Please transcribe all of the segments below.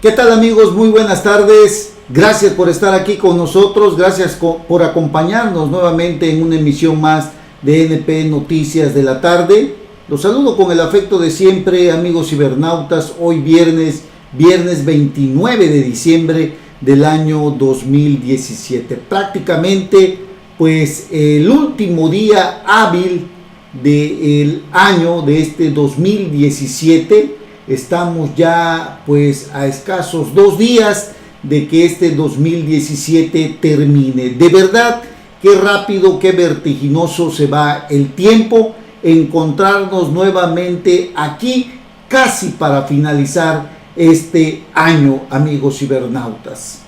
¿Qué tal, amigos? Muy buenas tardes. Gracias por estar aquí con nosotros. Gracias por acompañarnos nuevamente en una emisión más de NP Noticias de la tarde. Los saludo con el afecto de siempre, amigos cibernautas. Hoy viernes 29 de diciembre del año 2017. Prácticamente, pues, el último día hábil del año de este 2017. Estamos ya pues a escasos 2 días de que este 2017 termine. De verdad, qué rápido, qué vertiginoso se va el tiempo. Encontrarnos nuevamente aquí casi para finalizar este año, amigos cibernautas.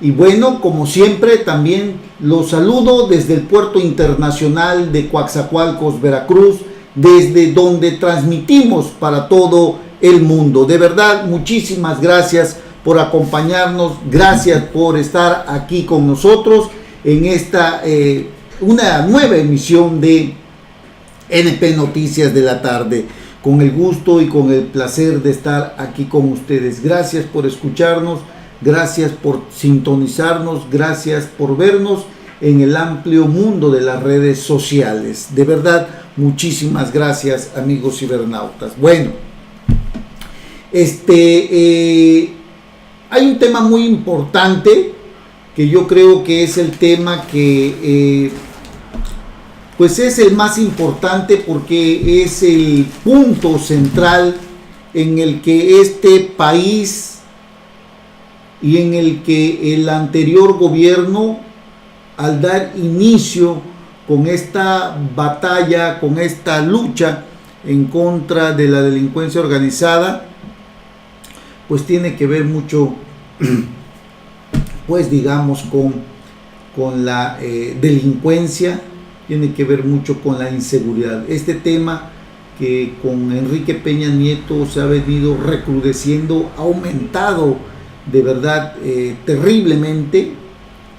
Y bueno, como siempre, también los saludo desde el Puerto Internacional de Coatzacoalcos, Veracruz, desde donde transmitimos para todo el mundo. De verdad, muchísimas gracias por acompañarnos, gracias por estar aquí con nosotros en esta una nueva emisión de NP Noticias de la tarde. Con el gusto y con el placer de estar aquí con ustedes. Gracias por escucharnos, gracias por sintonizarnos, gracias por vernos en el amplio mundo de las redes sociales. De verdad, muchísimas gracias, amigos cibernautas. Bueno, hay un tema muy importante que yo creo que es el tema que pues es el más importante, porque es el punto central en el que este país y en el que el anterior gobierno, al dar inicio con esta batalla, con esta lucha en contra de la delincuencia organizada, pues tiene que ver mucho, pues digamos, con la delincuencia, tiene que ver mucho con la inseguridad. Este tema que con Enrique Peña Nieto se ha venido recrudeciendo, ha aumentado de verdad terriblemente.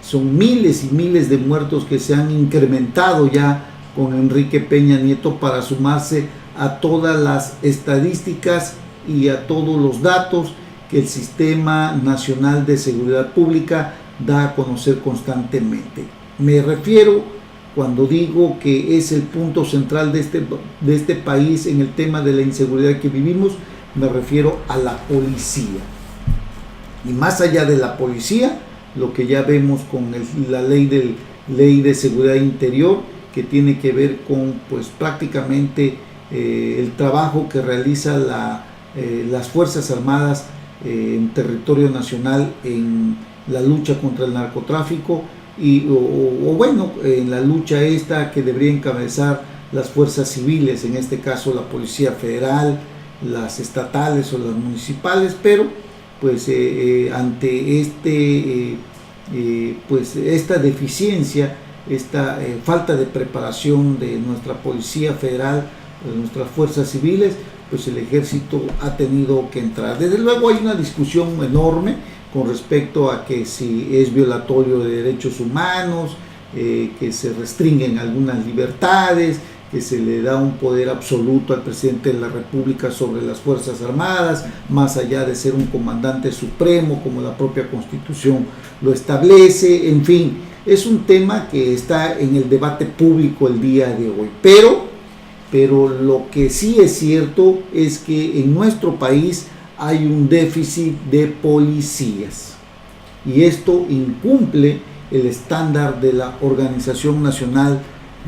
Son miles y miles de muertos que se han incrementado ya con Enrique Peña Nieto, para sumarse a todas las estadísticas y a todos los datos que el Sistema Nacional de Seguridad Pública da a conocer constantemente. Me refiero, cuando digo que es el punto central de este país en el tema de la inseguridad que vivimos, me refiero a la policía. Y más allá de la policía, lo que ya vemos con la ley de seguridad interior, que tiene que ver con pues prácticamente el trabajo que realiza las Fuerzas Armadas en territorio nacional en la lucha contra el narcotráfico, o bueno, en la lucha esta que debería encabezar las fuerzas civiles, en este caso la Policía Federal, las estatales o las municipales, pero pues ante pues esta deficiencia, esta falta de preparación de nuestra Policía Federal, de nuestras fuerzas civiles, pues el ejército ha tenido que entrar. Desde luego hay una discusión enorme con respecto a que si es violatorio de derechos humanos, que se restringen algunas libertades, que se le da un poder absoluto al presidente de la República sobre las Fuerzas Armadas, más allá de ser un comandante supremo, como la propia Constitución lo establece. En fin, es un tema que está en el debate público el día de hoy. Pero lo que sí es cierto es que en nuestro país hay un déficit de policías, y esto incumple el estándar de la Organización Nacional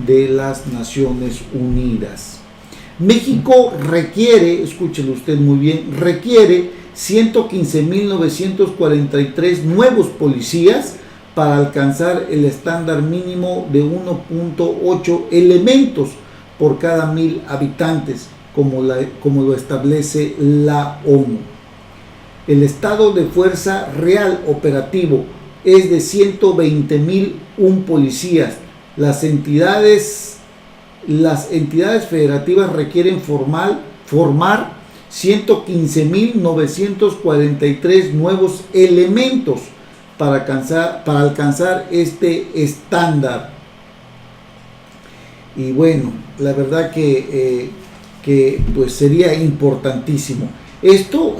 de las Naciones Unidas. México requiere, escúchelo usted muy bien, requiere 115.943 nuevos policías para alcanzar el estándar mínimo de 1.8 elementos por cada 1,000 habitantes, como lo establece la ONU. El estado de fuerza real operativo es de 120.001 policías. Las entidades federativas requieren formar 115.943 nuevos elementos para alcanzar este estándar. Y bueno, la verdad que pues sería importantísimo. Esto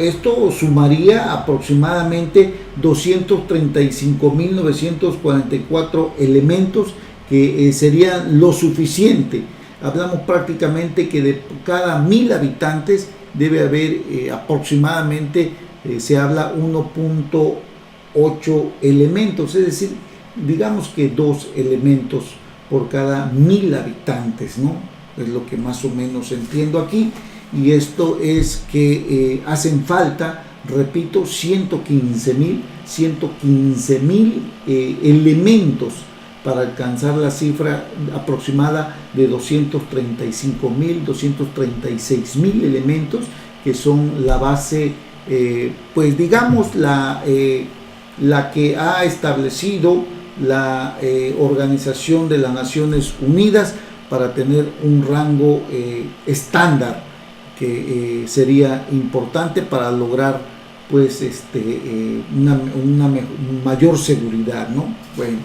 sumaría aproximadamente 235.944 elementos, que serían lo suficiente. Hablamos prácticamente que de cada 1000 habitantes debe haber aproximadamente, se habla 1.8 elementos, es decir, digamos que 2 elementos por cada 1000 habitantes, ¿no? Es lo que más o menos entiendo aquí. Y esto es que hacen falta, repito, 115.000 elementos para alcanzar la cifra aproximada de 236.000 elementos, que son la base, pues digamos, la que ha establecido la Organización de las Naciones Unidas para tener un rango estándar, que sería importante para lograr pues una mayor seguridad, ¿no? Bueno,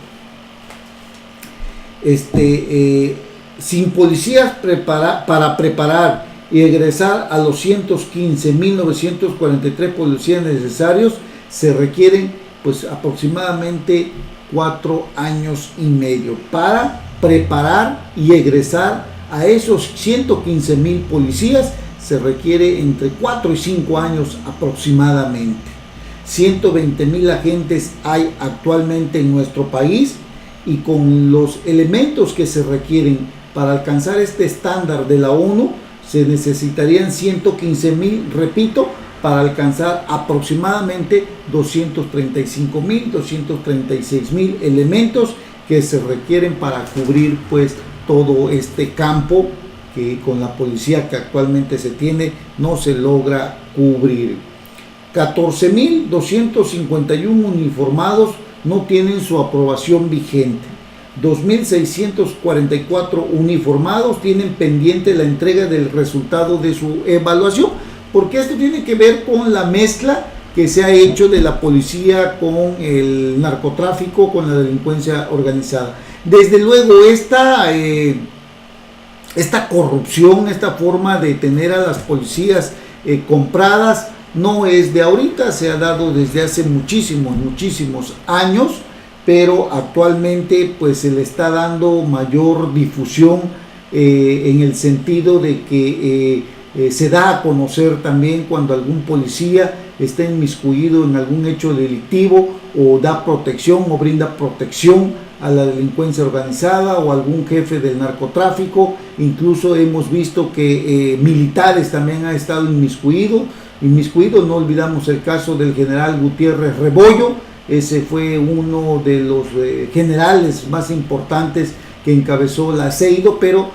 sin policías para preparar y egresar a los 115.943 policías necesarios, se requieren pues aproximadamente 4 años y medio para preparar y egresar a esos 115.000 policías. Se requiere entre 4 y 5 años aproximadamente. 120.000 agentes hay actualmente en nuestro país, y con los elementos que se requieren para alcanzar este estándar de la ONU, se necesitarían 115.000, repito, para alcanzar aproximadamente 236.000 elementos que se requieren para cubrir pues todo este campo que con la policía que actualmente se tiene no se logra cubrir. 14.251 uniformados no tienen su aprobación vigente. 2.644 uniformados tienen pendiente la entrega del resultado de su evaluación, porque esto tiene que ver con la mezcla que se ha hecho de la policía con el narcotráfico, con la delincuencia organizada. Desde luego esta corrupción, esta forma de tener a las policías compradas, no es de ahorita, se ha dado desde hace muchísimos años, pero actualmente pues se le está dando mayor difusión en el sentido de que se da a conocer también cuando algún policía está inmiscuido en algún hecho delictivo, o da protección o brinda protección a la delincuencia organizada o algún jefe del narcotráfico. Incluso hemos visto que militares también han estado inmiscuidos. No olvidamos el caso del general Gutiérrez Rebollo. Ese fue uno de los generales más importantes que encabezó la CEIDO, pero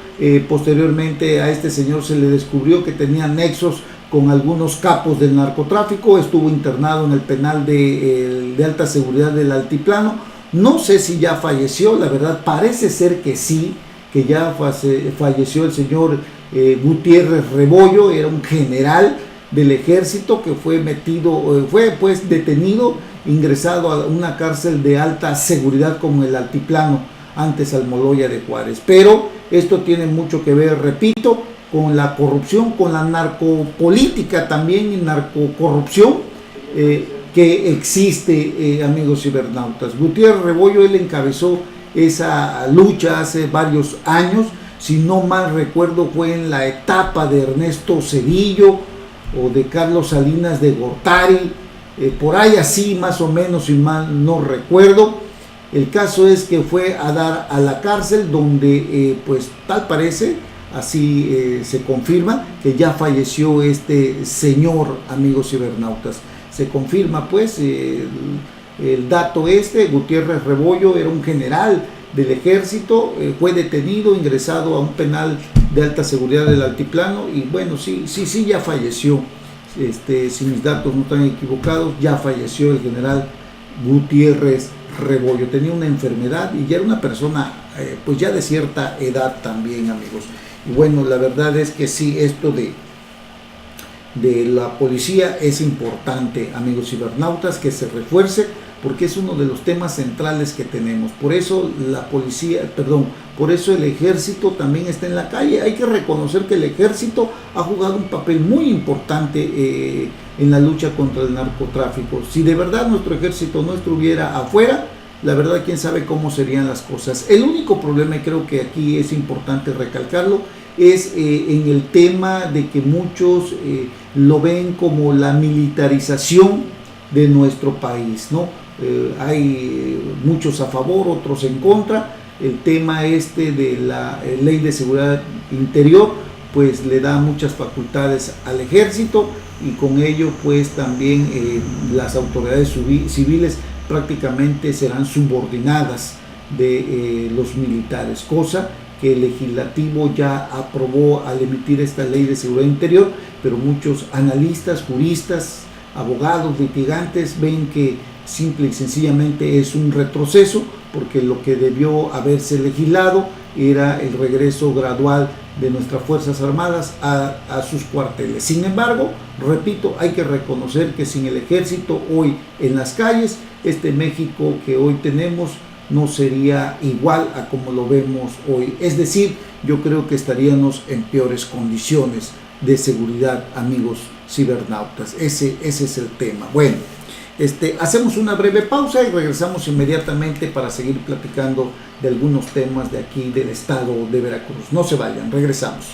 posteriormente a este señor se le descubrió que tenía nexos con algunos capos del narcotráfico. Estuvo internado en el penal de alta seguridad del Altiplano. No sé si ya falleció, la verdad parece ser que sí, que ya falleció el señor Gutiérrez Rebollo. Era un general del ejército que fue detenido, ingresado a una cárcel de alta seguridad como el Altiplano, antes Almoloya de Juárez. Pero esto tiene mucho que ver, repito, con la corrupción, con la narcopolítica también y narcocorrupción que existe, amigos cibernautas. Gutiérrez Rebollo, él encabezó esa lucha hace varios años. Si no mal recuerdo, fue en la etapa de Ernesto Zedillo o de Carlos Salinas de Gortari, por ahí así más o menos, si mal no recuerdo. El caso es que fue a dar a la cárcel donde pues tal parece, así se confirma, que ya falleció este señor, amigos cibernautas. Se confirma pues el dato Gutiérrez Rebollo era un general del ejército, fue detenido, ingresado a un penal de alta seguridad del Altiplano, y bueno, sí, ya falleció. Si mis datos no están equivocados, ya falleció el general Gutiérrez Rebollo. Tenía una enfermedad y ya era una persona pues ya de cierta edad también, amigos. Y bueno, la verdad es que sí, esto de la policía es importante, amigos cibernautas, que se refuerce, porque es uno de los temas centrales que tenemos. Por eso por eso el ejército también está en la calle. Hay que reconocer que el ejército ha jugado un papel muy importante en la lucha contra el narcotráfico. Si de verdad nuestro ejército no estuviera afuera, la verdad quién sabe cómo serían las cosas. El único problema, y creo que aquí es importante recalcarlo, es en el tema de que muchos lo ven como la militarización de nuestro país, ¿no? Hay muchos a favor, otros en contra. El tema de la ley de seguridad interior pues le da muchas facultades al ejército, y con ello pues también las autoridades civiles prácticamente serán subordinadas de los militares, cosa que el legislativo ya aprobó al emitir esta ley de seguridad interior, pero muchos analistas, juristas, abogados, litigantes ven que simple y sencillamente es un retroceso, porque lo que debió haberse legislado era el regreso gradual de nuestras Fuerzas Armadas a sus cuarteles. Sin embargo, repito, hay que reconocer que sin el ejército hoy en las calles, este México que hoy tenemos no sería igual a como lo vemos hoy. Es decir, yo creo que estaríamos en peores condiciones de seguridad, amigos cibernautas. Ese es el tema. Bueno, hacemos una breve pausa y regresamos inmediatamente para seguir platicando de algunos temas de aquí del estado de Veracruz. No se vayan, regresamos.